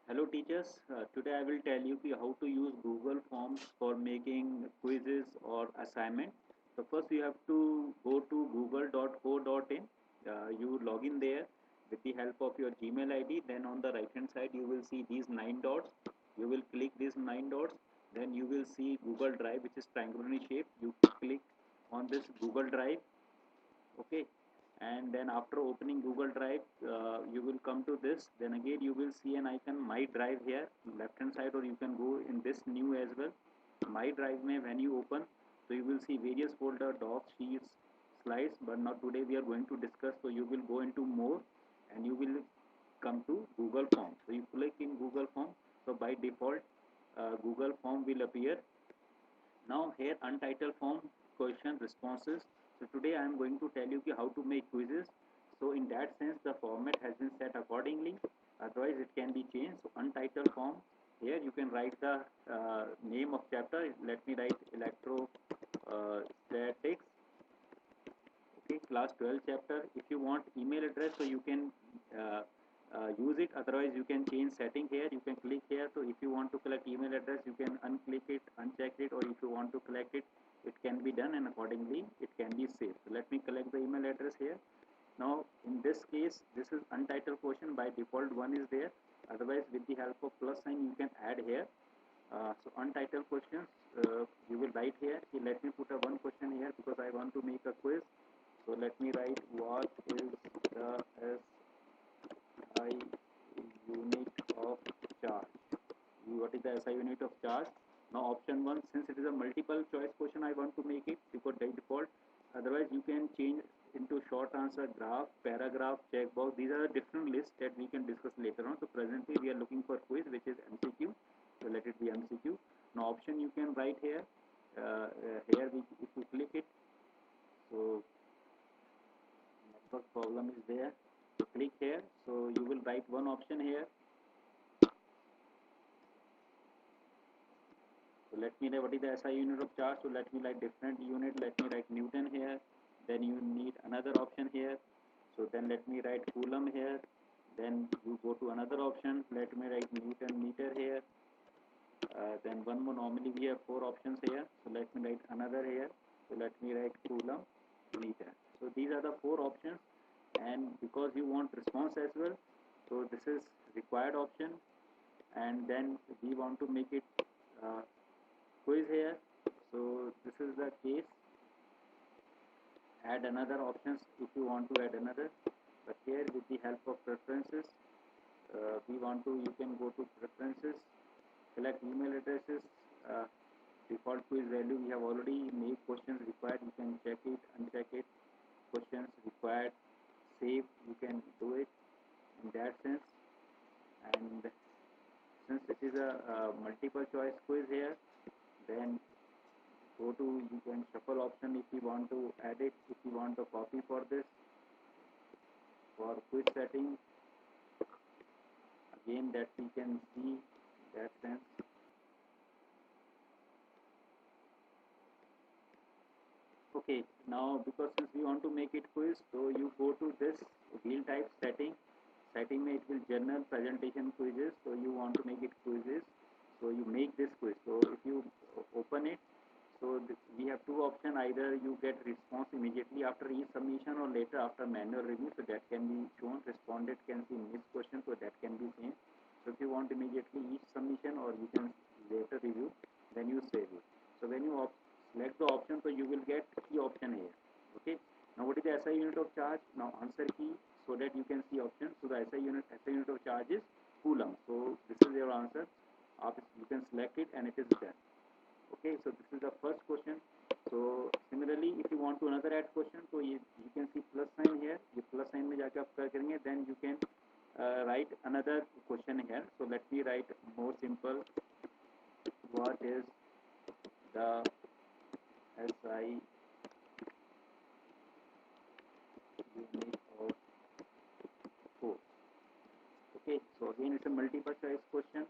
Hello teachers, today I will tell you how to use Google Forms for making quizzes or assignment. So first you have to go to google.co.in. You log in there with the help of your Gmail ID. Then on the right hand side you will see these 9 dots. You will click these 9 dots. Then you will see Google Drive, which is triangular shape. You click on this Google Drive. Okay, and then after opening Google Drive, you will come to this. Then again you will see an icon My Drive here left hand side, or you can go in this new as well. My Drive may when you open, so you will see various folder, docs, sheets, slides, but not today we are going to discuss. So you will go into more and you will come to Google Form. So you click in Google Form. So by default Google Form will appear. Now here untitled form, question, responses. So today I am going to tell you how to make quizzes. So in that sense the format has been set accordingly, otherwise it can be changed. So untitled form, here you can write the name of chapter. Let me write electro statics. Okay, class 12 chapter. If you want email address, so you can use it, otherwise you can change setting here. You can click here. So if you want to collect email address, you can unclick it, uncheck it, or if you want to collect it, it can be done, and accordingly it can be saved. So let me collect the email address here. Now in this case, this is untitled question. By default one is there, otherwise with the help of plus sign you can add here. So untitled questions, you will write here. Okay, let me put a one question here because I want to make a quiz. So let me write what is the SI unit of charge. What is the SI unit of charge? Now option 1, since it is a multiple choice question, I want to make it because by default. Otherwise you can change into short answer, graph, paragraph, checkbox. These are the different lists that we can discuss later on. So presently we are looking for quiz, which is MCQ. So let it be MCQ. Now option you can write here. Here if you click it, so network problem is there. So click here. So you will write one option here. So let me write what is the SI unit of charge. So let me write different unit. Let me write Newton here. Then you need another option here. So then let me write Coulomb here. Then you go to another option. Let me write Newton meter here. Then one more. Normally we have four options here. So let me write another here. So let me write Coulomb meter. So these are the four options, and because you want response as well, so this is required option. And then we want to make it quiz here. So this is the case. Add another options if you want to add another. But here with the help of preferences, we want to, you can go to preferences, select email addresses, default quiz value. We have already made questions required. You can check it, uncheck it. Questions required, save. You can do it in that sense. And since it is a multiple choice quiz here, then go to, you can shuffle option if you want to add it. If you want a copy for this, for quiz setting, again that we can see that sense. Okay, now because since we want to make it quiz, so you go to this wheel type setting. Setting में it will general presentation quizzes. So you want to make it quizzes. So you make this quiz. So if you open it, so we have two options. Either you get response immediately after each submission or later after manual review. So that can be shown. Respondent can see missed question. So that can be seen. So if you want immediately each submission or you can later review, then you save it. So when you select the option, so you will get key option here. Okay. Now what is the SI unit of charge? Now answer key so that you can see option. So the SI unit of charge is Coulomb. So this is your answer. You can select it and it is done. Okay, so this is the first question. So similarly, if you want to another add question, so you can see plus sign here. ये plus sign में जाके आप क्या करेंगे? Then you can write another question here. So let me write more simple. What is the SI unit of force? Okay, so again it's a multiple choice question.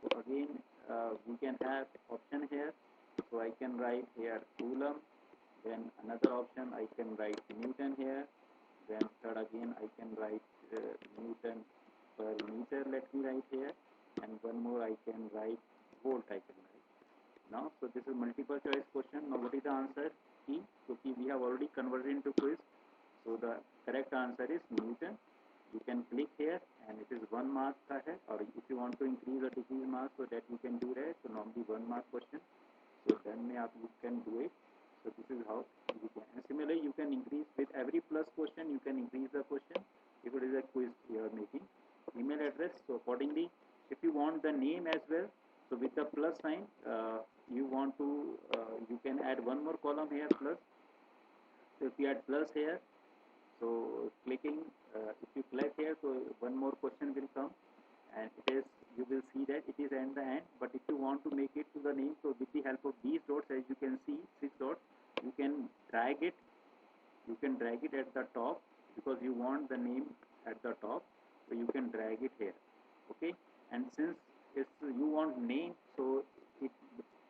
So again we can have option here. So I can write here Coulomb. Then another option I can write Newton here. Then third again I can write Newton per meter. Let me write here. and one more I can write volt I can write. Now, so this is multiple choice question. Now, what is the answer? Key. So, key we have already converted into quiz. So, the correct answer is Newton. You can click here, and it is 1 mark ka hai. Or if you want to increase or decrease marks, so that you can do that. So, normally 1 mark question. So, then you can do it. So, this is how you can. And similarly, you can increase with every plus question. You can increase the question if it is a quiz you are making. Email address. So, accordingly, if you want the name as well, so with the plus sign, you want to you can add one more column here plus. So if you add plus here, so clicking, if you click here, so one more question will come, and it is you will see that it is at the end. But if you want to make it to the name, so with the help of these dots, as you can see, 6 dots, you can drag it. You can drag it at the top because you want the name at the top, so you can drag it here. Okay, and since it's you want name, so it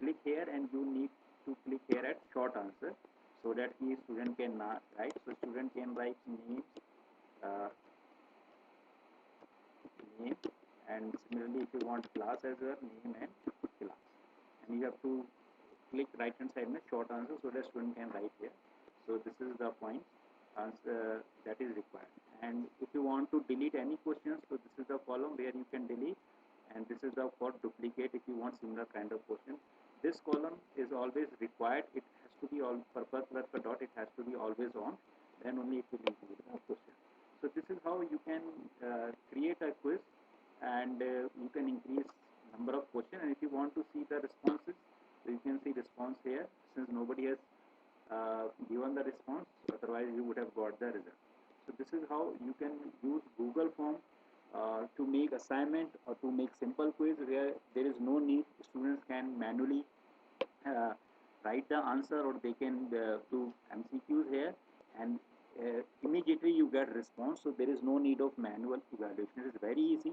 click here and you need to click here at short answer so that the student can write. So student can write name, uh, name, and similarly if you want class as well, name and class, and you have to click right hand side में short answer so that student can write here. So this is the point answer that is required. And if you want to delete any questions, so this is the column where you can delete, and this is the for duplicate if you want similar kind of question. This column is always required. It has to be all purpose plus the dot. It has to be always on. Then only it will include the question. So this is how you can create a quiz, and you can increase number of questions. And if you want to see the responses, so you can see response here. Since nobody has given the response, otherwise you would have got the result. So this is how you can use Google Form to make assignment or to make simple quiz where there is no need students can manually uh, write the answer, or they can do MCQs here, and immediately you get response. So there is no need of manual evaluation. It is very easy.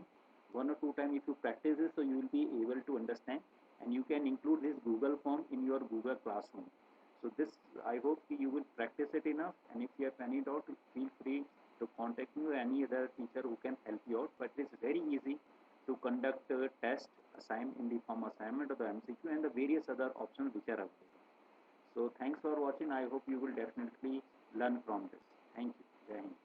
1 or 2 times if you practice this, so you will be able to understand, and you can include this Google form in your Google Classroom. So this, I hope you will practice it enough, and if you have any doubt, feel free to contact me or any other teacher who can help you out. But it's very easy to conduct a test assign in the form assignment or the MCQ and the various other options which are available. So thanks for watching. I hope you will definitely learn from this. Thank you. Jai Hind.